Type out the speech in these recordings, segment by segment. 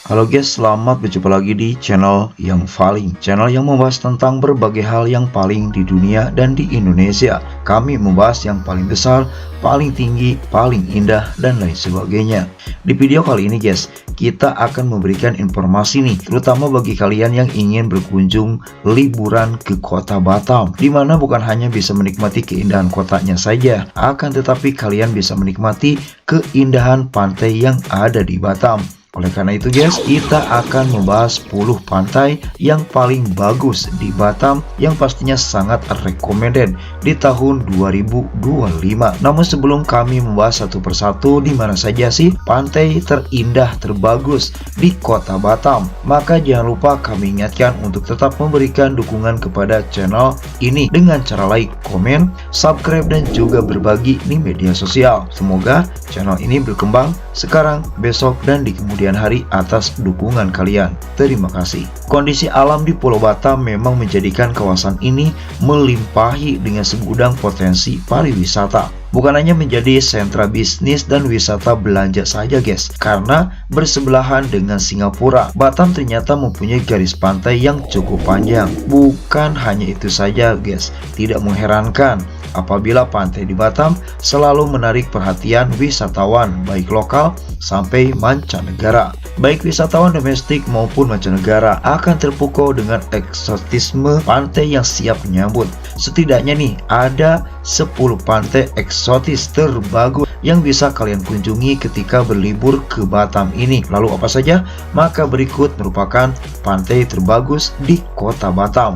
Halo guys, selamat berjumpa lagi di channel yang paling. Channel yang membahas tentang berbagai hal yang paling di dunia dan di Indonesia. Kami membahas yang paling besar, paling tinggi, paling indah, dan lain sebagainya. Di video kali ini guys, kita akan memberikan informasi nih, terutama bagi kalian yang ingin berkunjung liburan ke kota Batam, dimana bukan hanya bisa menikmati keindahan kotanya saja, akan tetapi kalian bisa menikmati keindahan pantai yang ada di Batam. Oleh karena itu guys, kita akan membahas 10 pantai yang paling bagus di Batam yang pastinya sangat recommended di tahun 2025. Namun sebelum kami membahas satu persatu di mana saja sih pantai terindah terbagus di kota Batam, maka jangan lupa kami ingatkan untuk tetap memberikan dukungan kepada channel ini dengan cara like, komen, subscribe, dan juga berbagi di media sosial. Semoga channel ini berkembang sekarang, besok, dan di kemudian hari atas dukungan kalian. Terima kasih. Kondisi alam di Pulau Batam memang menjadikan kawasan ini melimpahi dengan segudang potensi pariwisata. Bukan hanya menjadi sentra bisnis dan wisata belanja saja guys, karena bersebelahan dengan Singapura, Batam ternyata mempunyai garis pantai yang cukup panjang. Bukan hanya itu saja guys, tidak mengherankan apabila pantai di Batam selalu menarik perhatian wisatawan baik lokal sampai mancanegara. Baik wisatawan domestik maupun mancanegara akan terpukau dengan eksotisme pantai yang siap menyambut. Setidaknya nih ada 10 pantai eksotis terbagus yang bisa kalian kunjungi ketika berlibur ke Batam ini. Lalu apa saja? Maka berikut merupakan pantai terbagus di kota Batam.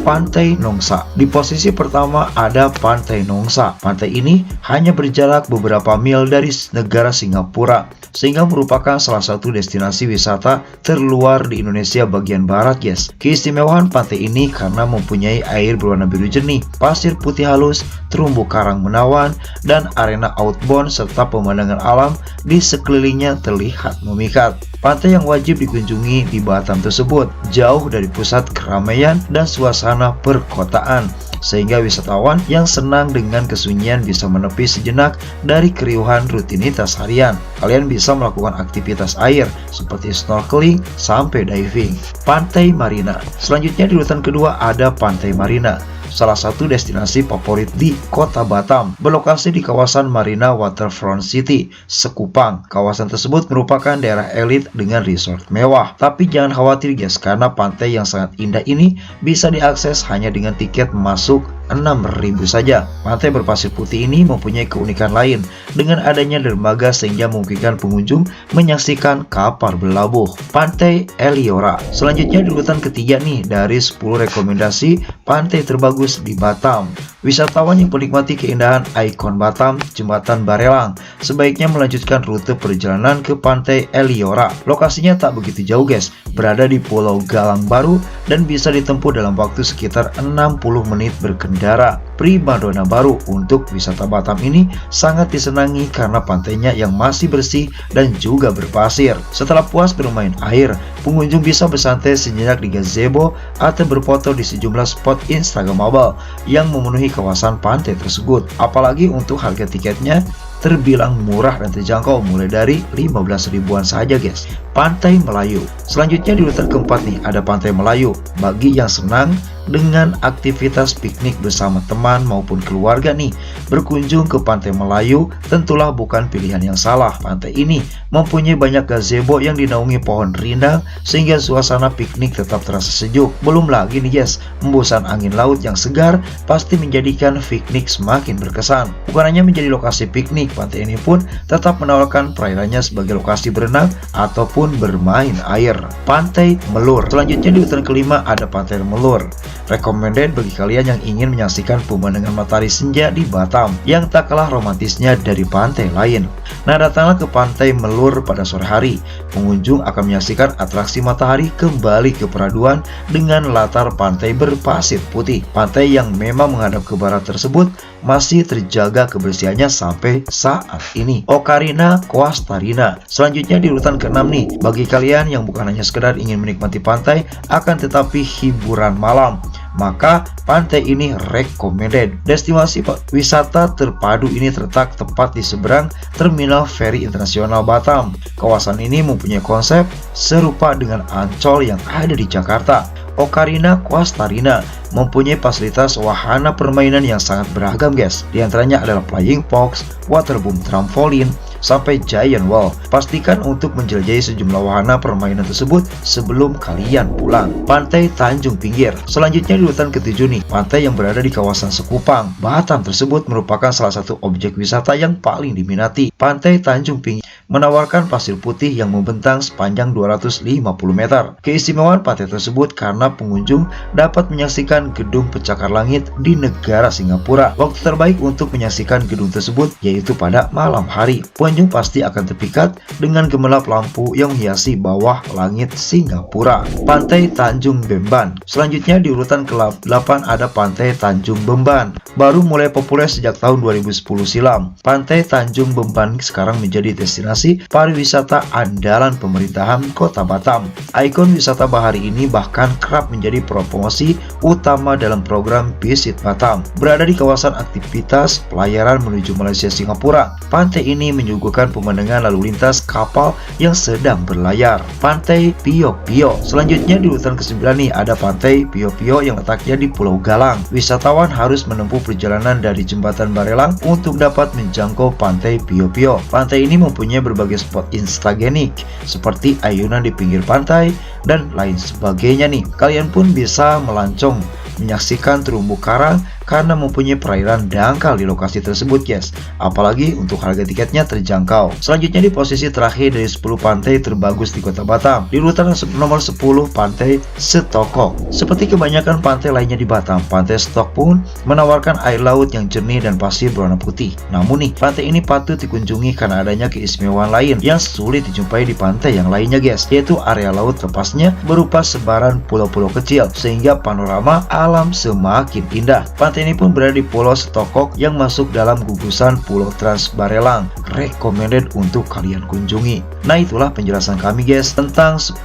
Pantai Nongsa. Di posisi pertama ada Pantai Nongsa. Pantai ini hanya berjarak beberapa mil dari negara Singapura, sehingga merupakan salah satu destinasi wisata terluar di Indonesia bagian barat guys. Keistimewaan pantai ini karena mempunyai air berwarna biru jernih, pasir putih halus, terumbu karang menawan, dan arena outbound serta pemandangan alam di sekelilingnya terlihat memikat. Pantai yang wajib dikunjungi di Batam tersebut jauh dari pusat keramaian dan suasana perkotaan, sehingga wisatawan yang senang dengan kesunyian bisa menepi sejenak dari keriuhan rutinitas harian. Kalian bisa melakukan aktivitas air seperti snorkeling sampai diving. Pantai Marina. Selanjutnya di urutan kedua ada Pantai Marina, salah satu destinasi favorit di kota Batam, berlokasi di kawasan Marina Waterfront City, Sekupang. Kawasan tersebut merupakan daerah elit dengan resort mewah. Tapi jangan khawatir guys, karena pantai yang sangat indah ini bisa diakses hanya dengan tiket masuk 6.000 saja. Pantai berpasir putih ini mempunyai keunikan lain dengan adanya dermaga sehingga memungkinkan pengunjung menyaksikan kapal berlabuh. Pantai Eliora. Selanjutnya di urutan ketiga nih dari 10 rekomendasi pantai terbagus di Batam. Wisatawan yang menikmati keindahan ikon Batam, Jembatan Barelang, sebaiknya melanjutkan rute perjalanan ke Pantai Eliora. Lokasinya tak begitu jauh guys, berada di Pulau Galang Baru dan bisa ditempuh dalam waktu sekitar 60 menit berkendara. Primadona baru untuk wisata Batam ini sangat disenangi karena pantainya yang masih bersih dan juga berpasir. Setelah puas bermain air, pengunjung bisa bersantai sejenak di gazebo atau berfoto di sejumlah spot instagramable yang memenuhi kawasan pantai tersebut. Apalagi untuk harga tiketnya terbilang murah dan terjangkau, mulai dari 15 ribuan saja guys. Pantai Melayu. Selanjutnya di urutan keempat nih ada Pantai Melayu. Bagi yang senang dengan aktivitas piknik bersama teman maupun keluarga nih, berkunjung ke Pantai Melayu tentulah bukan pilihan yang salah. Pantai ini mempunyai banyak gazebo yang dinaungi pohon rindang sehingga suasana piknik tetap terasa sejuk. Belum lagi nih guys, embusan angin laut yang segar pasti menjadikan piknik semakin berkesan. Bukan hanya menjadi lokasi piknik, pantai ini pun tetap menawarkan perairannya sebagai lokasi berenang ataupun bermain air. Pantai Melur. Selanjutnya di urutan kelima ada Pantai Melur. Recommended bagi kalian yang ingin menyaksikan pemandangan matahari senja di Batam yang tak kalah romantisnya dari pantai lain. Nah, datanglah ke Pantai Melur pada sore hari. Pengunjung akan menyaksikan atraksi matahari kembali ke peraduan dengan latar pantai berpasir putih. Pantai yang memang menghadap ke barat tersebut masih terjaga kebersihannya sampai saat ini. Ocarina Coastarina. Selanjutnya di urutan ke-6 nih, bagi kalian yang bukan hanya sekedar ingin menikmati pantai, akan tetapi hiburan malam. maka pantai ini recommended. Destinasi wisata terpadu ini terletak tepat di seberang Terminal Feri Internasional Batam. Kawasan ini mempunyai konsep serupa dengan Ancol yang ada di Jakarta. Ocarina Quastarina mempunyai fasilitas wahana permainan yang sangat beragam guys. Di antaranya adalah Flying Fox, Waterboom Trampolin, sampai Giant Wall. Pastikan untuk menjelajahi sejumlah wahana permainan tersebut sebelum kalian pulang. Pantai Tanjung Pinggir. Selanjutnya di urutan ke-7 nih, pantai yang berada di kawasan Sekupang, Batam tersebut merupakan salah satu objek wisata yang paling diminati. Pantai Tanjung Pinggir menawarkan pasir putih yang membentang sepanjang 250 meter. Keistimewaan pantai tersebut karena pengunjung dapat menyaksikan gedung pencakar langit di negara Singapura. Waktu terbaik untuk menyaksikan gedung tersebut yaitu pada malam hari. Pengunjung pasti akan terpikat dengan gemerlap lampu yang menghiasi bawah langit Singapura. Pantai Tanjung Bemban. Selanjutnya di urutan ke-8 ada Pantai Tanjung Bemban. Baru mulai populer sejak tahun 2010 silam. Pantai Tanjung Bemban sekarang menjadi destinasi pariwisata andalan pemerintahan Kota Batam. Ikon wisata bahari ini bahkan kerap menjadi promosi utama dalam program Visit Batam. Berada di kawasan aktivitas pelayaran menuju Malaysia Singapura, pantai ini menyuguhkan pemandangan lalu lintas kapal yang sedang berlayar. Pantai Pio Pio. Selanjutnya di urutan ke-9 nih ada Pantai Pio Pio yang letaknya di Pulau Galang. Wisatawan harus menempuh perjalanan dari Jembatan Barelang untuk dapat menjangkau Pantai Pio Pio. Pantai ini mempunyai berbagai spot instagenik seperti ayunan di pinggir pantai dan lain sebagainya nih. Kalian pun bisa melancong menyaksikan terumbu karang karena mempunyai perairan dangkal di lokasi tersebut guys. Apalagi untuk harga tiketnya terjangkau. Selanjutnya di posisi terakhir dari 10 pantai terbagus di Kota Batam, di urutan nomor 10 Pantai Setokok. Seperti kebanyakan pantai lainnya di Batam, Pantai Setok pun menawarkan air laut yang jernih dan pasir berwarna putih. Namun nih, pantai ini patut dikunjungi karena adanya keistimewaan lain yang sulit dijumpai di pantai yang lainnya guys, yaitu area laut lepasnya berupa sebaran pulau-pulau kecil sehingga panorama alam semakin indah. Pantai ini pun berada di Pulau Setokok yang masuk dalam gugusan Pulau Trans Barelang. Recommended untuk kalian kunjungi. Nah, itulah penjelasan kami guys tentang 10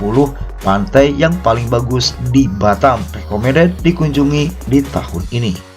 pantai yang paling bagus di Batam. Recommended dikunjungi di tahun ini.